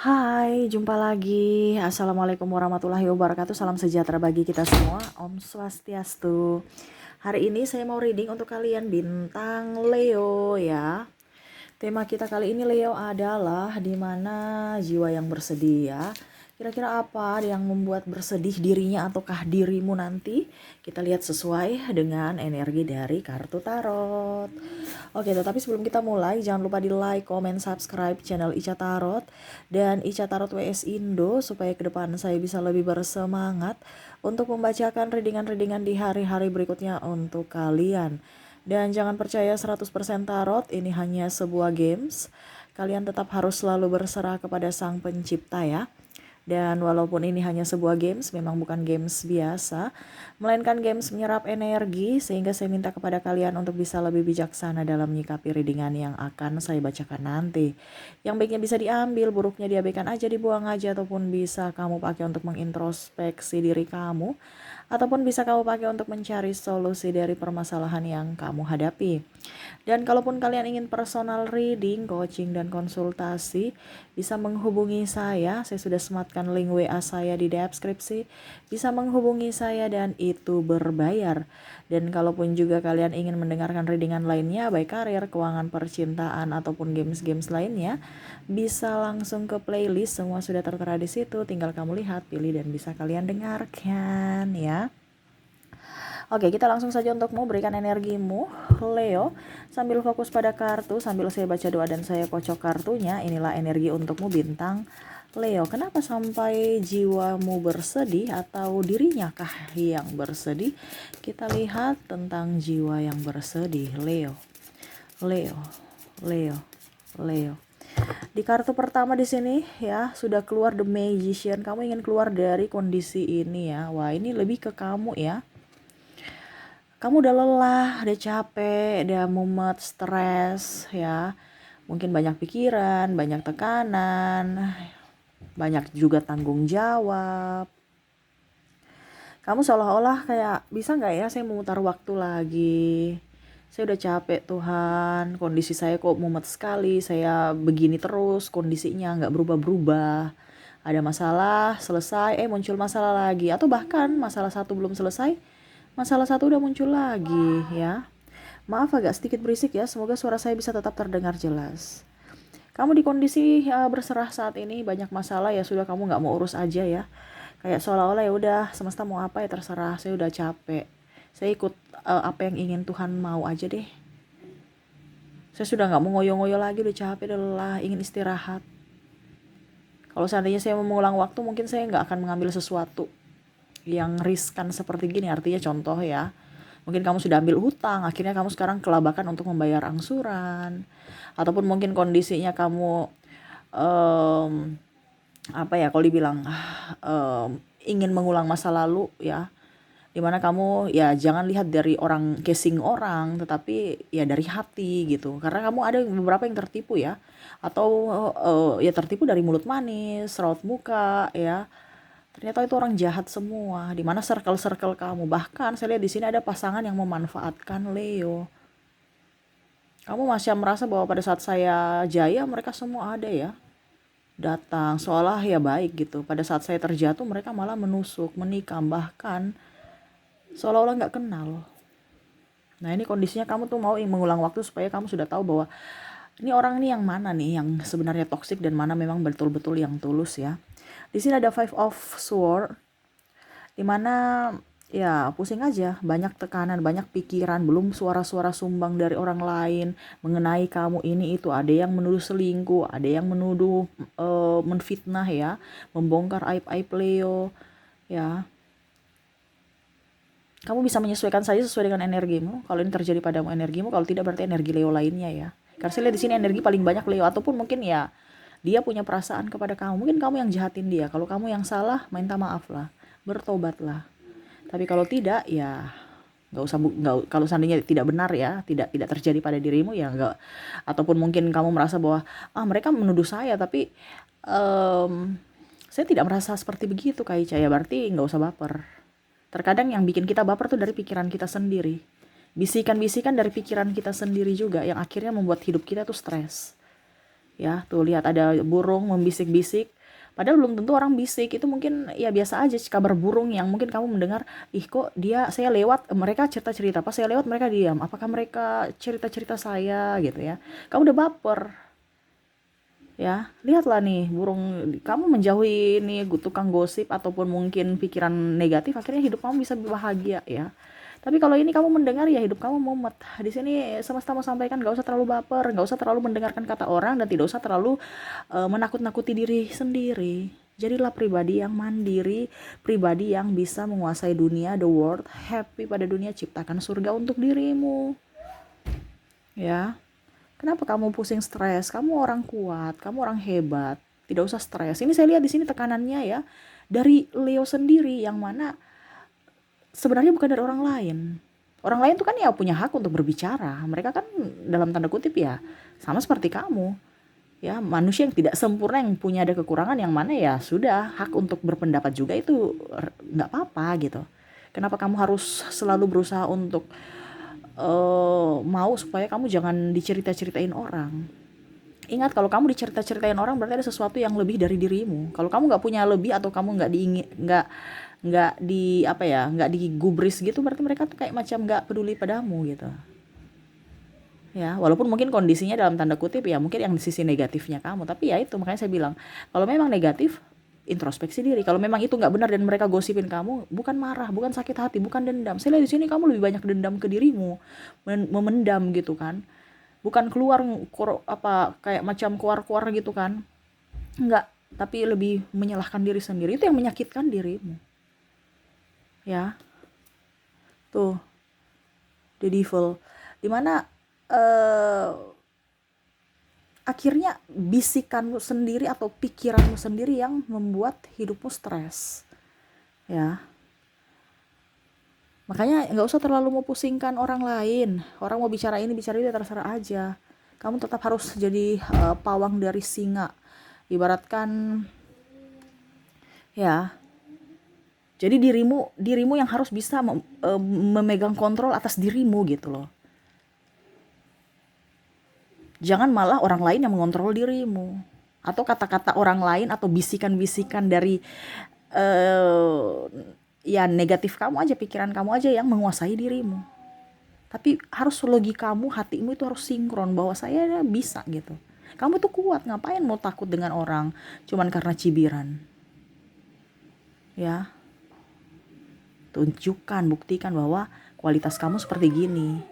Hai, jumpa lagi. Assalamualaikum warahmatullahi wabarakatuh. Salam sejahtera bagi kita semua. Om Swastiastu. Hari ini saya mau reading untuk kalian bintang Leo ya. Tema kita kali ini Leo adalah di mana jiwa yang bersedih ya. Kira-kira apa yang membuat bersedih dirinya ataukah dirimu nanti? Kita lihat sesuai dengan energi dari kartu tarot. Oke, tetapi sebelum kita mulai, jangan lupa di like, comment, subscribe channel Ica Tarot dan Ica Tarot WS Indo supaya ke depan saya bisa lebih bersemangat untuk membacakan readingan-readingan di hari-hari berikutnya untuk kalian. Dan jangan percaya 100% tarot, ini hanya sebuah games. Kalian tetap harus selalu berserah kepada Sang Pencipta ya. Dan walaupun ini hanya sebuah games, memang bukan games biasa, melainkan games menyerap energi, sehingga saya minta kepada kalian untuk bisa lebih bijaksana dalam menyikapi readingan yang akan saya bacakan nanti. Yang baiknya bisa diambil, buruknya diabaikan aja, dibuang aja, ataupun bisa kamu pakai untuk mengintrospeksi diri kamu, ataupun bisa kamu pakai untuk mencari solusi dari permasalahan yang kamu hadapi. Dan kalaupun kalian ingin personal reading, coaching, dan konsultasi, bisa menghubungi saya. Saya sudah sematkan link WA saya di deskripsi. Bisa menghubungi saya dan itu berbayar. Dan kalaupun juga kalian ingin mendengarkan readingan lainnya, baik karir, keuangan, percintaan, ataupun games-games lainnya, bisa langsung ke playlist. Semua sudah tertera di situ. Tinggal kamu lihat, pilih, dan bisa kalian dengarkan ya. Oke, kita langsung saja untuk memberikan energimu, Leo. Sambil fokus pada kartu, sambil saya baca doa dan saya kocok kartunya. Inilah energi untukmu bintang Leo. Kenapa sampai jiwamu bersedih atau dirinya kah yang bersedih? Kita lihat tentang jiwa yang bersedih, Leo. Leo, Leo, Leo. Di kartu pertama di sini ya, sudah keluar The Magician. Kamu ingin keluar dari kondisi ini ya. Wah, ini lebih ke kamu ya. Kamu udah lelah, udah capek, udah mumet, stres ya. Mungkin banyak pikiran, banyak tekanan, banyak juga tanggung jawab. Kamu seolah-olah kayak, bisa gak ya saya memutar waktu lagi? Saya udah capek Tuhan, kondisi saya kok mumet sekali, saya begini terus, kondisinya gak berubah-berubah. Ada masalah, selesai, muncul masalah lagi. Atau bahkan masalah satu belum selesai, masalah satu udah muncul lagi ya. Maaf agak sedikit berisik ya, semoga suara saya bisa tetap terdengar jelas. Kamu di kondisi berserah saat ini, banyak masalah ya, sudah kamu gak mau urus aja ya. Kayak seolah-olah ya udah semesta mau apa ya terserah, saya udah capek. Saya ikut apa yang ingin Tuhan mau aja deh. Saya sudah gak mau ngoyo-ngoyo lagi, udah capek, udah lelah, ingin istirahat. Kalau seandainya saya mau mengulang waktu, mungkin saya gak akan mengambil sesuatu yang riskan seperti gini. Artinya contoh ya, mungkin kamu sudah ambil hutang, akhirnya kamu sekarang kelabakan untuk membayar angsuran, ataupun mungkin kondisinya kamu apa ya, kalau dibilang ingin mengulang masa lalu ya, dimana kamu ya jangan lihat dari orang, casing orang, tetapi ya dari hati gitu. Karena kamu ada beberapa yang tertipu ya, atau ya tertipu dari mulut manis, raut muka ya. Ternyata itu orang jahat semua. Di mana circle-circle kamu. Bahkan saya lihat di sini ada pasangan yang memanfaatkan Leo. Kamu masih merasa bahwa pada saat saya jaya mereka semua ada ya. Datang seolah ya baik gitu. Pada saat saya terjatuh mereka malah menusuk, menikam, bahkan seolah-olah nggak kenal. Nah ini kondisinya kamu tuh mau mengulang waktu supaya kamu sudah tahu bahwa ini orang ini yang mana nih yang sebenarnya toksik dan mana memang betul-betul yang tulus ya. Di sini ada Five of Swords, dimana ya pusing aja, banyak tekanan, banyak pikiran, belum suara-suara sumbang dari orang lain mengenai kamu ini itu. Ada yang menuduh selingkuh, ada yang menuduh menfitnah ya, membongkar aib-aib Leo ya. Kamu bisa menyesuaikan saja sesuai dengan energimu. Kalau ini terjadi padamu energimu, kalau tidak berarti energi Leo lainnya ya. Karena saya lihat di sini energi paling banyak Leo, ataupun mungkin ya dia punya perasaan kepada kamu. Mungkin kamu yang jahatin dia. Kalau kamu yang salah, minta maaf lah, bertobatlah. Tapi kalau tidak ya nggak usah, kalau seandainya tidak benar ya, tidak terjadi pada dirimu ya nggak. Ataupun mungkin kamu merasa bahwa mereka menuduh saya, tapi saya tidak merasa seperti begitu Kak Ica ya, berarti nggak usah baper. Terkadang yang bikin kita baper tuh dari pikiran kita sendiri. Bisikan-bisikan dari pikiran kita sendiri juga yang akhirnya membuat hidup kita tuh stres. Ya, tuh lihat ada burung membisik-bisik, Padahal belum tentu orang bisik, itu mungkin ya biasa aja kabar burung yang mungkin kamu mendengar, ih kok saya lewat, mereka cerita-cerita, pas saya lewat mereka diam, apakah mereka cerita-cerita saya gitu ya. Kamu udah baper, ya. Lihatlah nih, burung kamu menjauhi nih tukang gosip ataupun mungkin pikiran negatif, akhirnya hidup kamu bisa bahagia ya. Tapi kalau ini kamu mendengar ya hidup kamu mumet. Di sini semesta mau sampaikan gak usah terlalu baper, gak usah terlalu mendengarkan kata orang dan tidak usah terlalu menakut-nakuti diri sendiri. Jadilah pribadi yang mandiri, pribadi yang bisa menguasai dunia, the world, happy pada dunia, ciptakan surga untuk dirimu. Ya. Kenapa kamu pusing stres? Kamu orang kuat, kamu orang hebat. Tidak usah stres. Ini saya lihat di sini tekanannya ya dari Leo sendiri yang mana sebenarnya bukan dari orang lain. Orang lain tuh kan ya punya hak untuk berbicara. Mereka kan dalam tanda kutip ya sama seperti kamu. Ya, manusia yang tidak sempurna yang punya ada kekurangan yang mana ya sudah hak untuk berpendapat juga itu nggak apa-apa gitu. Kenapa kamu harus selalu berusaha untuk mau supaya kamu jangan dicerita-ceritain orang? Ingat kalau kamu dicerita-ceritain orang berarti ada sesuatu yang lebih dari dirimu. Kalau kamu nggak punya lebih atau kamu nggak di apa ya nggak digubris gitu berarti mereka tuh kayak macam nggak peduli padamu gitu. Ya walaupun mungkin kondisinya dalam tanda kutip ya mungkin yang di sisi negatifnya kamu, tapi ya itu makanya saya bilang kalau memang negatif introspeksi diri. Kalau memang itu nggak benar dan mereka gosipin kamu, bukan marah, bukan sakit hati, bukan dendam. Saya lihat di sini kamu lebih banyak dendam ke dirimu, memendam gitu kan. Bukan keluar apa kayak macam keluar-keluar gitu kan. Enggak, tapi lebih menyalahkan diri sendiri. Itu yang menyakitkan dirimu. Ya, tuh, the devil. Dimana eh akhirnya bisikanmu sendiri atau pikiranmu sendiri yang membuat hidupmu stres. Ya, makanya nggak usah terlalu mau pusingkan orang lain. Orang mau bicara ini bicara itu terserah aja. Kamu tetap harus jadi pawang dari singa. Ibaratkan ya. Jadi dirimu yang harus bisa memegang kontrol atas dirimu gitu loh. Jangan malah orang lain yang mengontrol dirimu. Atau kata-kata orang lain atau bisikan-bisikan dari ya negatif kamu aja, pikiran kamu aja yang menguasai dirimu. Tapi harus logikamu, hatimu itu harus sinkron bahwa saya bisa gitu. Kamu tuh kuat, ngapain mau takut dengan orang cuman karena cibiran. Ya, tunjukkan, buktikan bahwa kualitas kamu seperti gini.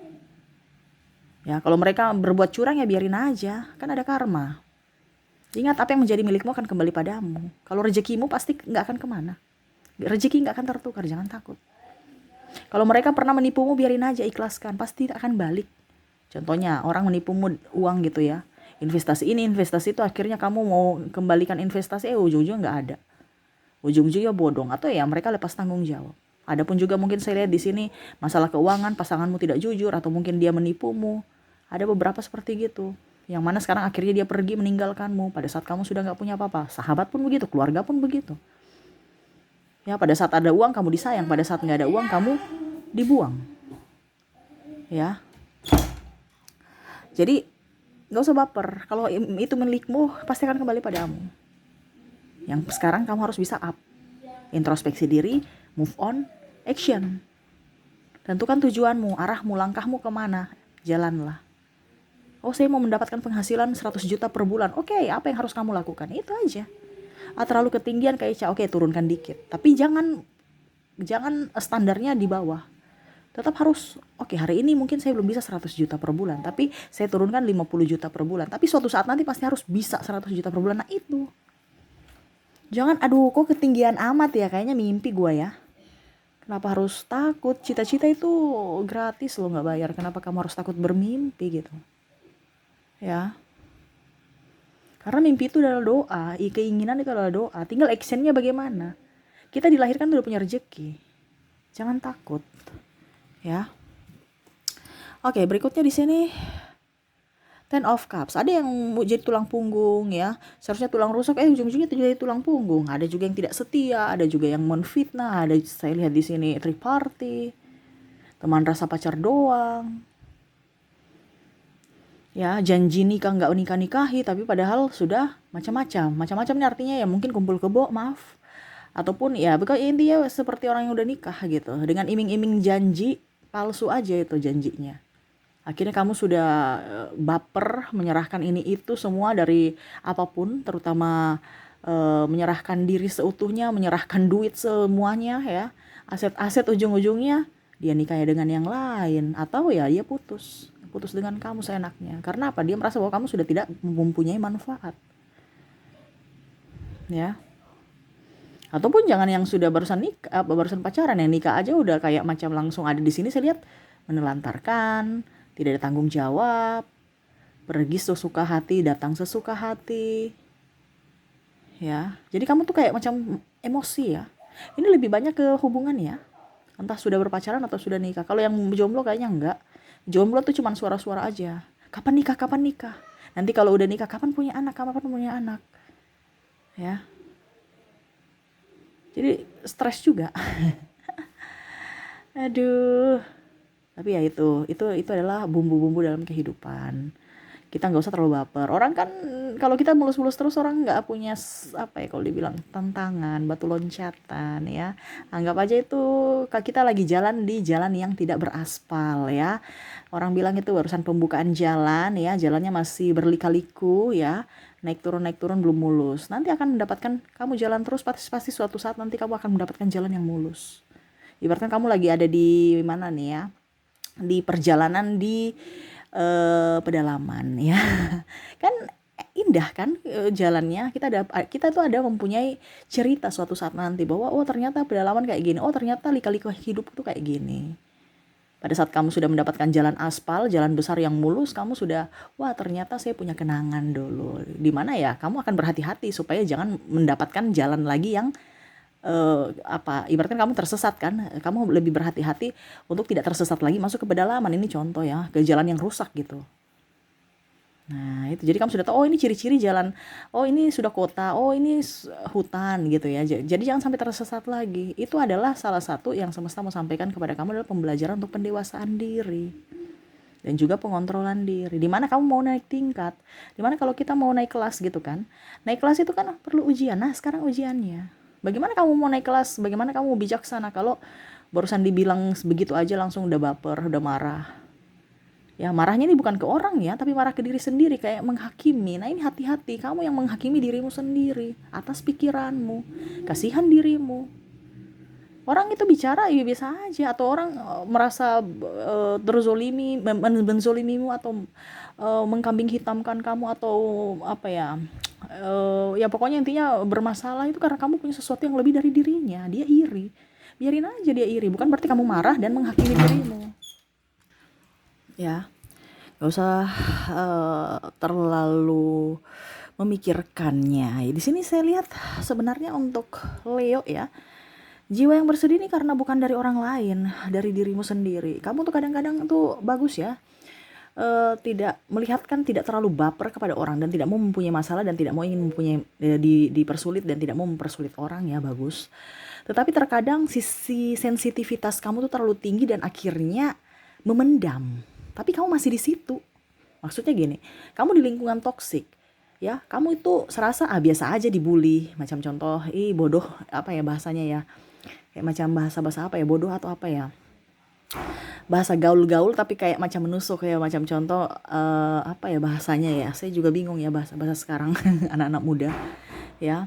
Ya, kalau mereka berbuat curang ya biarin aja, kan ada karma. Ingat apa yang menjadi milikmu akan kembali padamu. Kalau rezekimu pasti nggak akan kemana. Rezeki nggak akan tertukar, jangan takut. Kalau mereka pernah menipumu biarin aja, ikhlaskan, pasti akan balik. Contohnya orang menipumu uang gitu ya, investasi ini investasi itu, akhirnya kamu mau kembalikan investasi ujung-ujungnya nggak ada, ujung-ujungnya bodong atau ya mereka lepas tanggung jawab. Adapun juga mungkin saya lihat di sini masalah keuangan, pasanganmu tidak jujur atau mungkin dia menipumu. Ada beberapa seperti gitu. Yang mana sekarang akhirnya dia pergi meninggalkanmu pada saat kamu sudah nggak punya apa-apa. Sahabat pun begitu, keluarga pun begitu. Ya pada saat ada uang kamu disayang, pada saat nggak ada uang kamu dibuang. Ya. Jadi nggak usah baper. Kalau itu milikmu pasti akan kembali padamu. Yang sekarang kamu harus bisa up, introspeksi diri, move on, action. Tentukan tujuanmu, arahmu, langkahmu kemana, jalanlah. Oh saya mau mendapatkan penghasilan 100 juta per bulan. Oke, apa yang harus kamu lakukan? Itu aja. Terlalu ketinggian kayak oke turunkan dikit. Tapi jangan standarnya di bawah. Tetap harus, oke hari ini mungkin saya belum bisa 100 juta per bulan. Tapi saya turunkan 50 juta per bulan. Tapi suatu saat nanti pasti harus bisa 100 juta per bulan. Nah itu. Jangan aduh kok ketinggian amat ya, kayaknya mimpi gue ya. Kenapa harus takut? Cita-cita itu gratis loh, gak bayar. Kenapa kamu harus takut bermimpi gitu? Ya, karena mimpi itu adalah doa, keinginan itu adalah doa, tinggal actionnya bagaimana. Kita dilahirkan udah punya rezeki, jangan takut, ya. Oke, berikutnya di sini Ten of Cups. Ada yang jadi tulang punggung ya, seharusnya tulang rusuk, ujung-ujungnya jadi tulang punggung. Ada juga yang tidak setia, ada juga yang menfitnah, ada saya lihat di sini triparty, teman rasa pacar doang. Ya, janji nikah nggak nikah-nikahi, tapi padahal sudah macam-macam. Macam-macam ini artinya ya mungkin kumpul kebo, maaf. Ataupun ya, pokoknya intinya seperti orang yang udah nikah gitu. Dengan iming-iming janji, palsu aja itu janjinya. Akhirnya kamu sudah baper, menyerahkan ini itu semua dari apapun, terutama menyerahkan diri seutuhnya, menyerahkan duit semuanya ya. Aset-aset ujung-ujungnya dia nikahnya dengan yang lain atau ya dia putus dengan kamu seenaknya. Karena apa? Dia merasa bahwa kamu sudah tidak mempunyai manfaat. Ya. Ataupun jangan yang sudah barusan nikah, barusan pacaran, yang nikah aja udah kayak macam langsung ada di sini saya lihat menelantarkan, tidak ada tanggung jawab, pergi sesuka hati, datang sesuka hati. Ya. Jadi kamu tuh kayak macam emosi ya. Ini lebih banyak ke hubungan ya. Entah sudah berpacaran atau sudah nikah. Kalau yang jomblo kayaknya enggak. Jomblo tuh cuma suara-suara aja. Kapan nikah? Kapan nikah? Nanti kalau udah nikah kapan punya anak? Kapan punya anak? Ya. Jadi stres juga. Aduh. Tapi ya itu adalah bumbu-bumbu dalam kehidupan. Kita nggak usah terlalu baper. Orang kan kalau kita mulus-mulus terus orang nggak punya apa ya kalau dibilang tantangan, batu loncatan ya. Anggap aja itu kita lagi jalan di jalan yang tidak beraspal ya. Orang bilang itu barusan pembukaan jalan ya, jalannya masih berlika-liku ya. Naik turun belum mulus. Nanti akan mendapatkan kamu jalan terus pasti suatu saat nanti kamu akan mendapatkan jalan yang mulus. Ibaratnya kamu lagi ada di mana nih ya? Di perjalanan di pedalaman ya. Kan indah kan jalannya. Kita tuh ada mempunyai cerita suatu saat nanti bahwa oh ternyata pedalaman kayak gini. Oh ternyata lika-liku hidup tuh kayak gini. Pada saat kamu sudah mendapatkan jalan aspal, jalan besar yang mulus, kamu sudah, wah ternyata saya punya kenangan dulu. Di mana ya, kamu akan berhati-hati supaya jangan mendapatkan jalan lagi yang ibaratnya kamu tersesat kan, kamu lebih berhati-hati untuk tidak tersesat lagi masuk ke pedalaman. Ini contoh ya, ke jalan yang rusak gitu. Nah itu jadi kamu sudah tahu, oh ini ciri-ciri jalan, oh ini sudah kota, oh ini hutan gitu ya. Jadi jangan sampai tersesat lagi. Itu adalah salah satu yang semesta mau sampaikan kepada kamu adalah pembelajaran untuk pendewasaan diri dan juga pengontrolan diri. Dimana kamu mau naik tingkat, dimana kalau kita mau naik kelas gitu kan, naik kelas itu kan perlu ujian. Nah sekarang ujiannya, bagaimana kamu mau naik kelas, bagaimana kamu bijaksana kalau barusan dibilang begitu aja langsung udah baper, udah marah. Ya marahnya ini bukan ke orang ya, tapi marah ke diri sendiri, kayak menghakimi. Nah ini hati-hati, kamu yang menghakimi dirimu sendiri atas pikiranmu, kasihan dirimu. Orang itu bicara ya biasa aja, atau orang merasa terzolimi, menzolimimu atau mengkambing hitamkan kamu atau apa ya, ya pokoknya intinya bermasalah itu karena kamu punya sesuatu yang lebih dari dirinya. Dia iri, biarin aja dia iri, bukan berarti kamu marah dan menghakimi dirimu ya. Gak usah terlalu memikirkannya. Di sini saya lihat sebenarnya untuk Leo ya, jiwa yang bersedih ini karena bukan dari orang lain, dari dirimu sendiri. Kamu tuh kadang-kadang tuh bagus ya, tidak melihatkan, tidak terlalu baper kepada orang dan tidak mau mempunyai masalah dan tidak mau ingin mempunyai dipersulit dan tidak mau mempersulit orang ya, bagus. Tetapi terkadang sisi sensitivitas kamu tuh terlalu tinggi dan akhirnya memendam. Tapi kamu masih di situ. Maksudnya gini, kamu di lingkungan toksik ya, kamu itu serasa biasa aja dibully, macam contoh bodoh apa ya bahasanya ya, kayak macam bahasa apa ya, bodoh atau apa ya, bahasa gaul-gaul tapi kayak macam menusuk ya, macam contoh apa ya bahasanya ya, saya juga bingung ya bahasa sekarang anak-anak muda ya.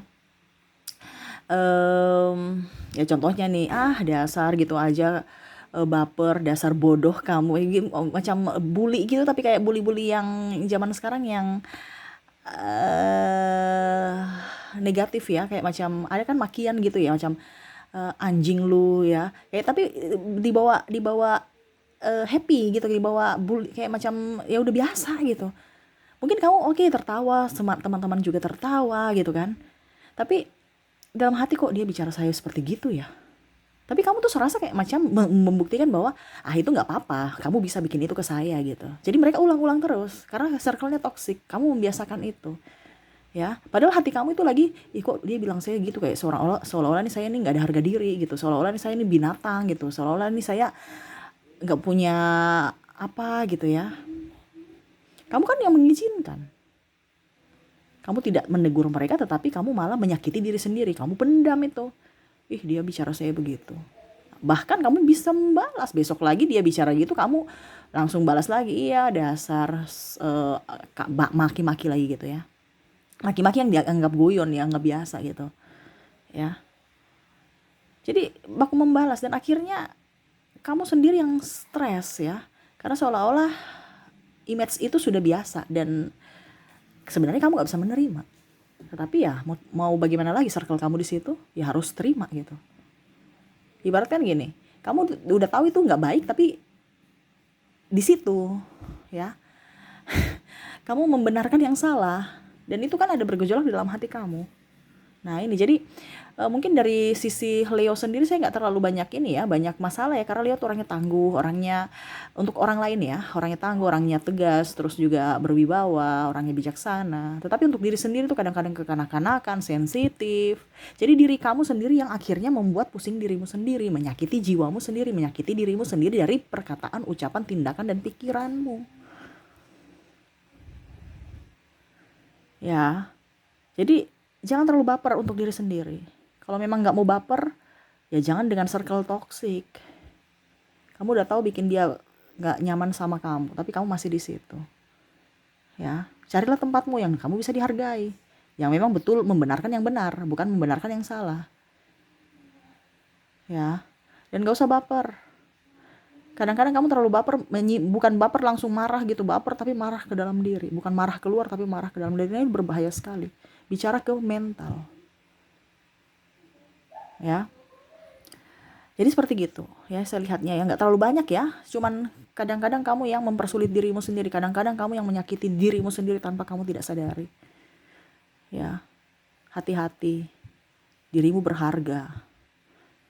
Ya contohnya nih, dasar gitu aja, baper, dasar bodoh kamu, macam bully gitu, tapi kayak bully-bully yang zaman sekarang yang negatif ya, kayak macam ada kan makian gitu ya, macam anjing lu ya, kayak tapi dibawa happy gitu, dibawa bully kayak macam ya udah biasa gitu. Mungkin kamu oke tertawa, teman-teman juga tertawa gitu kan, tapi dalam hati kok dia bicara saya seperti gitu ya. Tapi kamu tuh serasa kayak macam membuktikan bahwa itu nggak apa-apa, kamu bisa bikin itu ke saya gitu. Jadi mereka ulang-ulang terus karena circle-nya toksik, kamu membiasakan itu ya. Padahal hati kamu itu lagi, kok dia bilang saya gitu, kayak seolah-olah nih saya nih nggak ada harga diri gitu, seolah-olah nih saya ini binatang gitu, seolah-olah nih saya nggak punya apa gitu ya. Kamu kan yang mengizinkan. Kamu tidak menegur mereka, tetapi kamu malah menyakiti diri sendiri. Kamu pendam itu. Ih, dia bicara saya begitu. Bahkan kamu bisa membalas. Besok lagi dia bicara gitu, kamu langsung balas lagi. Iya, dasar maki-maki lagi gitu ya. Maki-maki yang dianggap guyon, dianggap biasa gitu. Ya. Jadi baku membalas dan akhirnya kamu sendiri yang stres ya. Karena seolah-olah image itu sudah biasa dan sebenarnya kamu nggak bisa menerima. Tetapi ya mau bagaimana lagi, circle kamu di situ ya harus terima gitu. Ibaratkan gini, kamu udah tahu itu nggak baik tapi di situ ya kamu membenarkan yang salah dan itu kan ada bergejolak di dalam hati kamu. Nah ini jadi mungkin dari sisi Leo sendiri saya nggak terlalu banyak ini ya, banyak masalah ya, karena Leo tuh orangnya tangguh, orangnya untuk orang lain ya, orangnya tangguh, orangnya tegas, terus juga berwibawa, orangnya bijaksana. Tetapi untuk diri sendiri tuh kadang-kadang kekanak-kanakan, sensitif. Jadi diri kamu sendiri yang akhirnya membuat pusing dirimu sendiri, menyakiti jiwamu sendiri, menyakiti dirimu sendiri dari perkataan, ucapan, tindakan, dan pikiranmu. Ya, jadi jangan terlalu baper untuk diri sendiri. Kalau memang nggak mau baper, ya jangan dengan circle toxic. Kamu udah tahu bikin dia nggak nyaman sama kamu, tapi kamu masih di situ. Ya, carilah tempatmu yang kamu bisa dihargai, yang memang betul membenarkan yang benar, bukan membenarkan yang salah. Ya, dan gak usah baper. Kadang-kadang kamu terlalu baper, bukan baper langsung marah gitu, baper tapi marah ke dalam diri, bukan marah keluar tapi marah ke dalam diri. Ini berbahaya sekali. Bicara ke mental. Ya. Jadi seperti gitu ya, saya lihatnya ya, nggak terlalu banyak ya, cuman kadang-kadang kamu yang mempersulit dirimu sendiri, kadang-kadang kamu yang menyakiti dirimu sendiri tanpa kamu tidak sadari. Ya, hati-hati, dirimu berharga.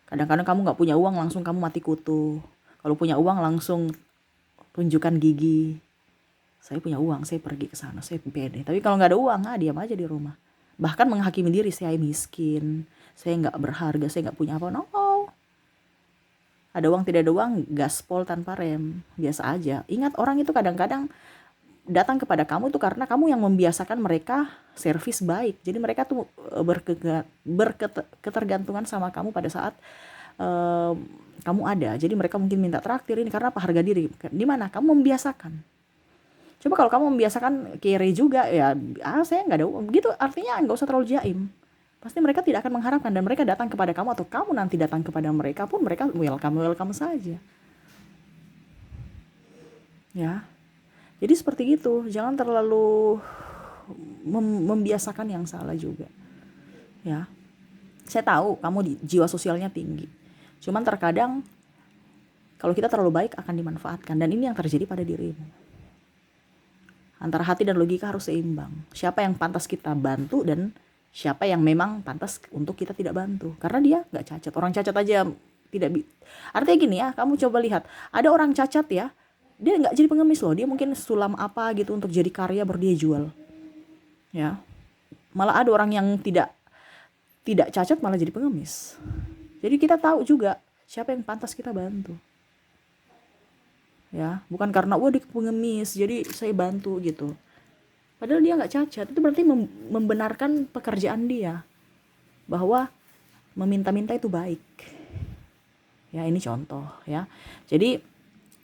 Kadang-kadang kamu nggak punya uang langsung kamu mati kutu. Kalau punya uang langsung tunjukkan gigi. Saya punya uang, saya pergi ke sana, saya pede. Tapi kalau nggak ada uang, diam aja di rumah. Bahkan menghakimi diri, saya miskin, saya nggak berharga, saya nggak punya apa. No, ada uang tidak ada uang, gaspol tanpa rem, biasa aja. Ingat, orang itu kadang-kadang datang kepada kamu itu karena kamu yang membiasakan mereka servis baik. Jadi mereka tuh berketergantungan sama kamu pada saat kamu ada. Jadi mereka mungkin minta traktir ini karena apa? Harga diri. Di mana? Kamu membiasakan. Coba kalau kamu membiasakan kiri juga ya, saya nggak ada uang. Gitu artinya nggak usah terlalu jaim. Pasti mereka tidak akan mengharapkan dan mereka datang kepada kamu atau kamu nanti datang kepada mereka pun mereka welcome saja. Ya. Jadi seperti itu, jangan terlalu membiasakan yang salah juga. Ya. Saya tahu kamu jiwa sosialnya tinggi. Cuman terkadang kalau kita terlalu baik akan dimanfaatkan dan ini yang terjadi pada dirimu. Antara hati dan logika harus seimbang. Siapa yang pantas kita bantu dan siapa yang memang pantas untuk kita tidak bantu. Karena dia nggak cacat. Orang cacat aja tidak artinya gini ya, kamu coba lihat. Ada orang cacat ya, dia nggak jadi pengemis loh. Dia mungkin sulam apa gitu untuk jadi karya baru dia jual. Ya. Malah ada orang yang tidak cacat malah jadi pengemis. Jadi kita tahu juga siapa yang pantas kita bantu. Ya, bukan karena dia pengemis jadi saya bantu gitu. Padahal dia nggak cacat, itu berarti membenarkan pekerjaan dia bahwa meminta-minta itu baik. Ya, ini contoh ya. Jadi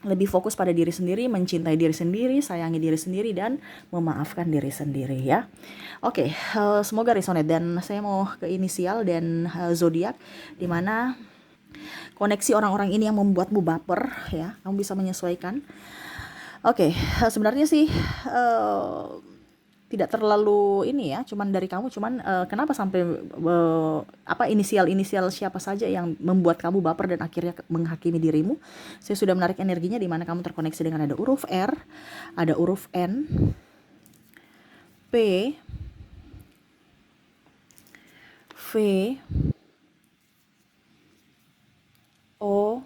lebih fokus pada diri sendiri, mencintai diri sendiri, sayangi diri sendiri dan memaafkan diri sendiri ya. Oke, semoga resonate dan saya mau ke inisial dan zodiak di mana koneksi orang-orang ini yang membuatmu baper ya, kamu bisa menyesuaikan. Oke, sebenarnya sih tidak terlalu ini ya, cuman dari kamu, kenapa sampai inisial siapa saja yang membuat kamu baper dan akhirnya menghakimi dirimu. Saya sudah menarik energinya di mana kamu terkoneksi dengan ada huruf R, ada huruf N, P, V, O,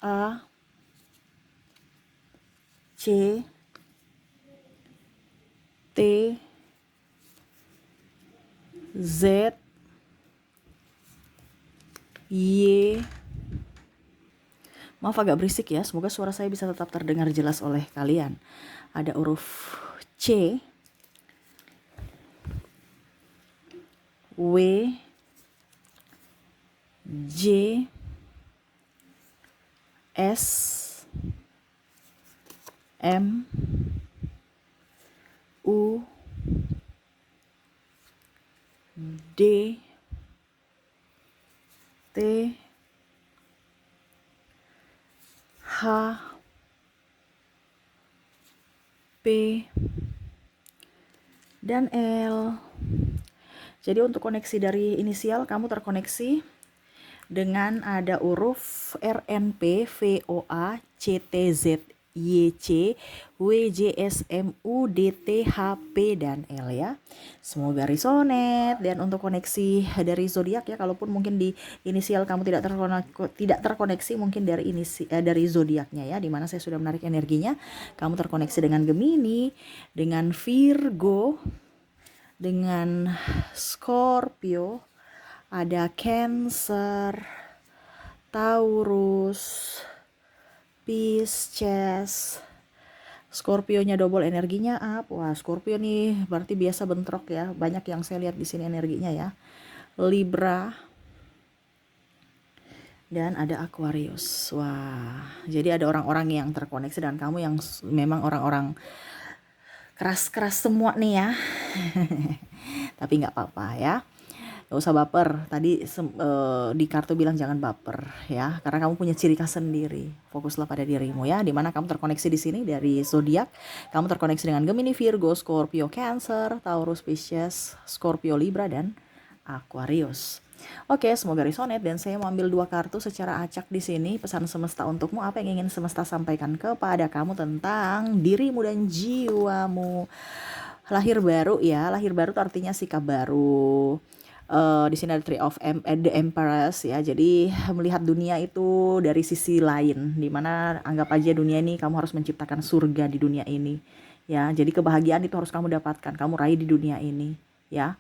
A, C, T, Z, Y, Maaf agak berisik ya, semoga suara saya bisa tetap terdengar jelas oleh kalian. Ada huruf C, W, J, S, M, U, D, T, H, P, dan L. Jadi untuk koneksi dari inisial kamu terkoneksi dengan ada huruf RNP, VOA, CTZ, YC, WJSMU, DTHP, dan L ya. Semoga resonate. Dan untuk koneksi dari zodiak ya, kalaupun mungkin di inisial kamu tidak terkoneksi mungkin dari zodiaknya ya, dimana saya sudah menarik energinya. Kamu terkoneksi dengan Gemini, dengan Virgo, dengan Scorpio, ada Cancer, Taurus, Pisces. Scorpio-nya double energinya up. Wah, Scorpio nih berarti biasa bentrok ya. Banyak yang saya lihat di sini energinya ya. Libra dan ada Aquarius. Wah, jadi ada orang-orang yang terkoneksi dengan kamu yang memang orang-orang keras-keras semua nih ya. Tapi nggak apa-apa ya. Gak usah baper. Tadi di kartu bilang jangan baper ya, karena kamu punya ciri khas sendiri. Fokuslah pada dirimu ya. Dimana kamu terkoneksi di sini dari zodiak, kamu terkoneksi dengan Gemini, Virgo, Scorpio, Cancer, Taurus, Pisces, Scorpio, Libra, dan Aquarius. Oke, semoga resonate dan saya mau ambil 2 kartu secara acak di sini. Pesan semesta untukmu, apa yang ingin semesta sampaikan kepada kamu tentang dirimu dan jiwamu. Lahir baru ya, lahir baru itu artinya sikap baru. Di sini ada Three of the Empress ya, jadi melihat dunia itu dari sisi lain, dimana anggap aja dunia ini kamu harus menciptakan surga di dunia ini ya. Jadi kebahagiaan itu harus kamu dapatkan, kamu raih di dunia ini ya,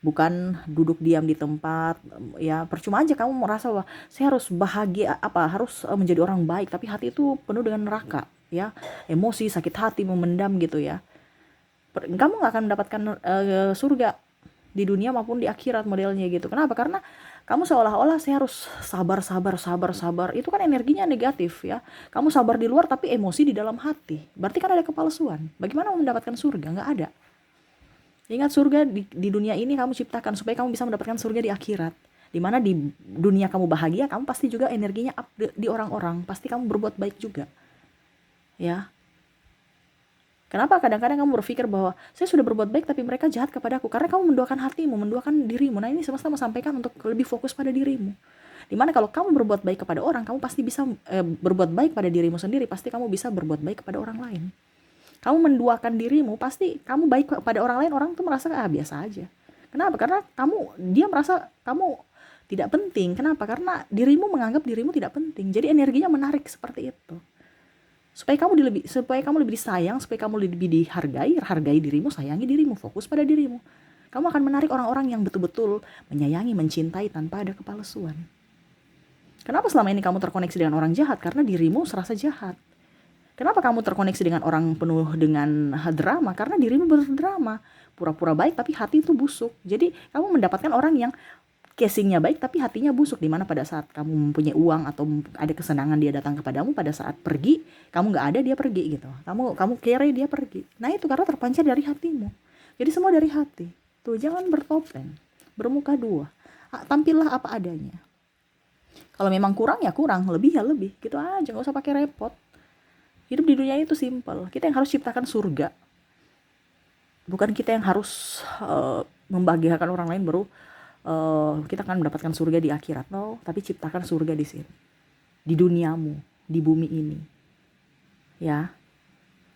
bukan duduk diam di tempat ya. Percuma aja kamu merasa bahwa saya harus bahagia, harus menjadi orang baik, tapi hati itu penuh dengan neraka ya, emosi, sakit hati, memendam gitu ya. Kamu gak akan mendapatkan surga di dunia maupun di akhirat modelnya gitu. Kenapa? Karena kamu seolah-olah saya harus sabar. Itu kan energinya negatif ya. Kamu sabar di luar tapi emosi di dalam hati. Berarti kan ada kepalsuan. Bagaimana mau mendapatkan surga? Nggak ada. Ingat, surga di dunia ini kamu ciptakan supaya kamu bisa mendapatkan surga di akhirat. Dimana di dunia kamu bahagia, kamu pasti juga energinya up di orang-orang. Pasti kamu berbuat baik juga. Ya. Kenapa kadang-kadang kamu berpikir bahwa saya sudah berbuat baik tapi mereka jahat kepadaku? Karena kamu menduakan hatimu, menduakan dirimu. Nah, ini semesta sampaikan untuk lebih fokus pada dirimu. Dimana kalau kamu berbuat baik kepada orang, kamu pasti bisa berbuat baik pada dirimu sendiri. Pasti kamu bisa berbuat baik kepada orang lain. Kamu menduakan dirimu, pasti kamu baik kepada orang lain. Orang tuh merasa biasa aja. Kenapa? Karena dia merasa kamu tidak penting. Kenapa? Karena dirimu menganggap dirimu tidak penting. Jadi energinya menarik seperti itu. Supaya kamu lebih disayang, supaya kamu lebih hargai dirimu, sayangi dirimu, fokus pada dirimu. Kamu akan menarik orang-orang yang betul-betul menyayangi, mencintai tanpa ada kepalsuan. Kenapa selama ini kamu terkoneksi dengan orang jahat? Karena dirimu serasa jahat. Kenapa kamu terkoneksi dengan orang penuh dengan drama? Karena dirimu berdrama, pura-pura baik tapi hati itu busuk. Jadi kamu mendapatkan orang yang casingnya baik tapi hatinya busuk, dimana pada saat kamu mempunyai uang atau ada kesenangan dia datang kepadamu, pada saat pergi kamu nggak ada, dia pergi gitu. Kamu kere, dia pergi. Nah itu karena terpancar dari hatimu. Jadi semua dari hati. Tuh, jangan bertopeng, bermuka dua. Tampillah apa adanya. Kalau memang kurang ya kurang, lebih ya lebih, gitu aja, nggak usah pakai repot. Hidup di dunia itu simple. Kita yang harus ciptakan surga, bukan kita yang harus membahagiakan orang lain baru kita akan mendapatkan surga di akhirat. No, tapi ciptakan surga di sini, di duniamu, di bumi ini ya.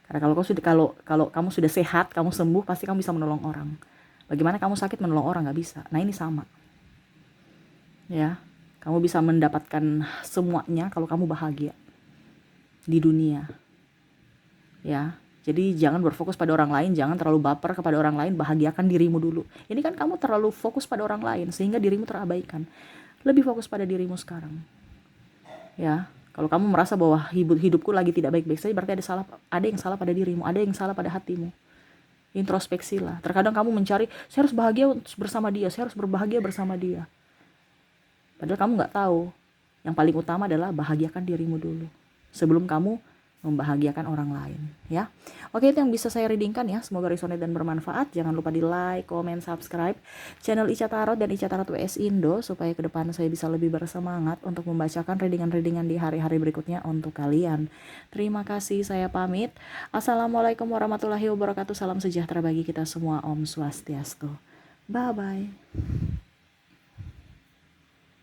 Karena kalau kamu sudah sehat, kamu sembuh, pasti kamu bisa menolong orang. Bagaimana kamu sakit menolong orang? Nggak bisa. Nah ini sama ya, kamu bisa mendapatkan semuanya kalau kamu bahagia di dunia ya. Jadi jangan berfokus pada orang lain, jangan terlalu baper kepada orang lain, bahagiakan dirimu dulu. Ini kan kamu terlalu fokus pada orang lain sehingga dirimu terabaikan. Lebih fokus pada dirimu sekarang. Ya. Kalau kamu merasa bahwa hidupku lagi tidak baik-baik saja, berarti ada yang salah pada dirimu, ada yang salah pada hatimu. Introspeksilah. Terkadang kamu mencari, saya harus bahagia bersama dia, saya harus berbahagia bersama dia. Padahal kamu nggak tahu, yang paling utama adalah bahagiakan dirimu dulu sebelum kamu membahagiakan orang lain, ya. Oke, itu yang bisa saya readingkan ya. Semoga resonate dan bermanfaat. Jangan lupa di like, comment, subscribe channel Ica Tarot dan Ica Tarot WS Indo supaya ke depan saya bisa lebih bersemangat untuk membacakan readingan-readingan di hari-hari berikutnya untuk kalian. Terima kasih, saya pamit. Assalamualaikum warahmatullahi wabarakatuh. Salam sejahtera bagi kita semua. Om Swastiastu. Bye bye.